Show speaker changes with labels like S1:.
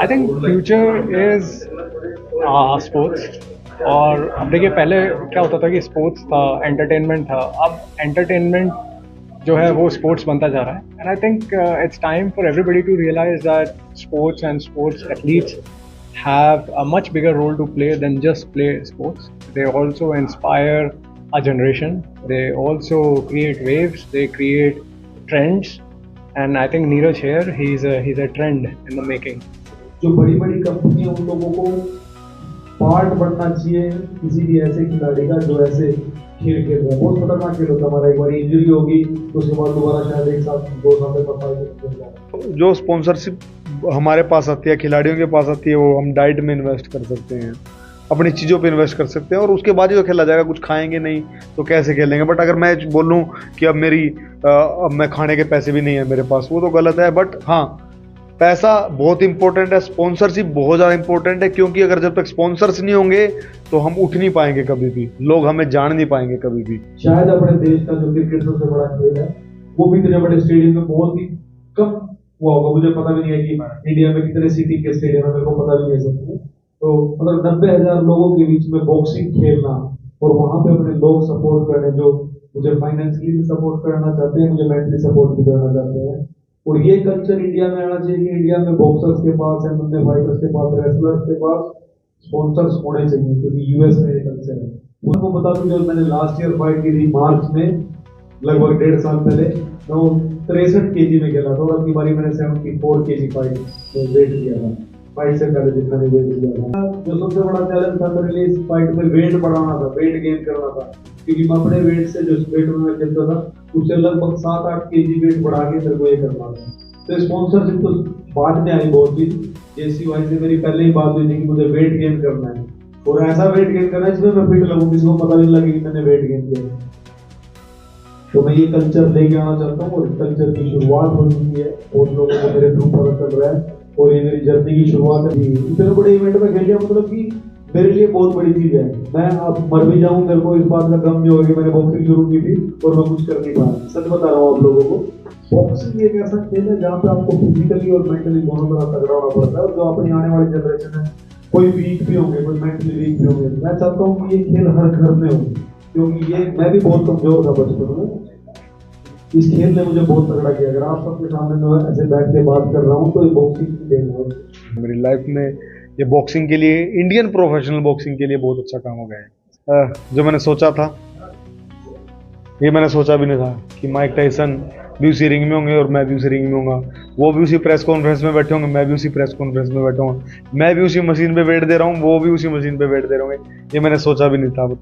S1: I think future is sports. और अब देखिए, पहले क्या होता था कि स्पोर्ट्स था, एंटरटेनमेंट था। अब एंटरटेनमेंट जो है वो स्पोर्ट्स बनता जा रहा है। And I think it's time for everybody to realise that sports and sports athletes have a much bigger role to play than just play sports. They also inspire a generation. They also create waves. They create trends. And I think Neeraj here, he's a trend in the making.
S2: जो बड़ी बड़ी company उन लोगों को part बनना चाहिए किसी भी ऐसे खिलाड़ी का जो ऐसे खेल खेल रहा है। बहुत खतरनाक खेल होता है। हमारा एक बार इंजरी होगी तो उसके बाद दोबारा शायद एक साथ 2 साल तक परफॉर्मेंस।
S3: जो स्पॉन्सरशिप हमारे पास आती है, खिलाड़ियों के पास आती है, वो हम डाइट में इन्वेस्ट कर सकते हैं, अपनी चीज़ों पे इन्वेस्ट कर सकते हैं और उसके बाद ही तो खेला जाएगा। कुछ खाएंगे नहीं तो कैसे खेलेंगे। बट अगर मैं बोलूँ कि अब मैं खाने के पैसे भी नहीं है मेरे पास, वो तो गलत है। बट हाँ, पैसा बहुत इंपॉर्टेंट है, स्पॉन्सरशिप बहुत ज़्यादा इंपॉर्टेंट है, क्योंकि अगर जब तक स्पॉन्सर्स नहीं होंगे तो हम उठ नहीं पाएंगे कभी भी, लोग हमें जान नहीं पाएंगे कभी भी।
S2: शायद अपने देश का जो क्रिकेट सबसे बड़ा खेल है वो भी इतने बड़े स्टेडियम में बहुत ही कम हुआ होगा। मुझे पता भी नहीं है कि इंडिया में कितने सिटी के स्टेडियम है, मेरे को पता भी नहीं है सबसे। तो मतलब 90,000 लोगों के बीच में बॉक्सिंग खेलना और वहां पे अपने लोग सपोर्ट करने, जो मुझे फाइनेंशियली भी सपोर्ट करना चाहते हैं, मुझे मेंटली सपोर्ट भी करना चाहते हैं। और ये कल्चर इंडिया में आना चाहिए कि इंडिया में बॉक्सर्स के पास, एमएमए फाइटर्स के पास, रेसलर्स के पास स्पॉन्सर्स होने चाहिए, क्योंकि यूएस में ये कल्चर है। उनको बता दूं, जब मैंने लास्ट ईयर फाइट की थी मार्च में, लगभग 1.5 साल पहले, मैं 63 kg में खेला था और अपनी बारी मैंने 74 kg फाइट में वेट किया था। फाइट से पहले जितना मैंने वेट किया था, जो सबसे बड़ा चैलेंज था मेरे लिए इस फाइट में वेट बढ़ाना था, वेट गेन करना था। क्योंकि मैं अपने वेट से, जो वेट में मैं खेलता था, उससे लगभग 7-8 kg वेट बढ़ा के मेरे को ये करना था। तो स्पॉन्सरशिप तो बाद में आई बहुत चीज। जेसी वाई से मेरी पहले ही बात हुई थी कि मुझे वेट गेन करना है और ऐसा वेट गेन करना है जिसमें मैं फिट लगूं, किसी को पता नहीं लगे कि मैंने वेट गेन किया। तो मैं ये कल्चर लेके आना चाहता हूँ और इस कल्चर की शुरुआत हो चुकी है और लोगों को मेरे थ्रू पता चल रहा है और ये मेरी जर्नी की शुरुआत है। इतने बड़े इवेंट में खेल लिया, मतलब कि मेरे लिए बहुत बड़ी चीज है। मैं अब मर भी जाऊं, मेरे को इस बात का गम नहीं होगा कि मैंने बॉक्सिंग शुरू की थी और मैं कुछ कर नहीं पाया। सच बता रहा हूँ आप लोगों को, बॉक्सिंग एक ऐसा खेल है जहाँ पे आपको फिजिकली और मेंटली दोनों तरह तगड़ा होना पड़ता है। और जो अपनी आने वाली जनरेशन है, कोई वीक भी होंगे, कोई मेंटली वीक भी होंगे, मैं चाहता हूँ कि ये खेल हर घर में हो, क्योंकि ये मैं भी बहुत कमजोर था बचपन में। इस खेल ने मुझे बहुत तगड़ा किया। अगर आप सबके सामने मैं ऐसे बैठ के बात कर रहा हूँ तो ये बॉक्सिंग की देन है।
S3: मेरी लाइफ में ये बॉक्सिंग के लिए, इंडियन प्रोफेशनल बॉक्सिंग के लिए बहुत अच्छा काम हो गया है। जो मैंने सोचा था, ये मैंने सोचा भी नहीं था कि माइक टाइसन भी उसी रिंग में होंगे और मैं भी उसी रिंग में होऊंगा। वो भी उसी प्रेस कॉन्फ्रेंस में बैठे होंगे, मैं भी उसी प्रेस कॉन्फ्रेंस में बैठा हूँ। मैं भी उसी मशीन पे वेट दे रहा हूँ, वो भी उसी मशीन पे वेट दे रहे होंगे। ये मैंने सोचा भी नहीं था।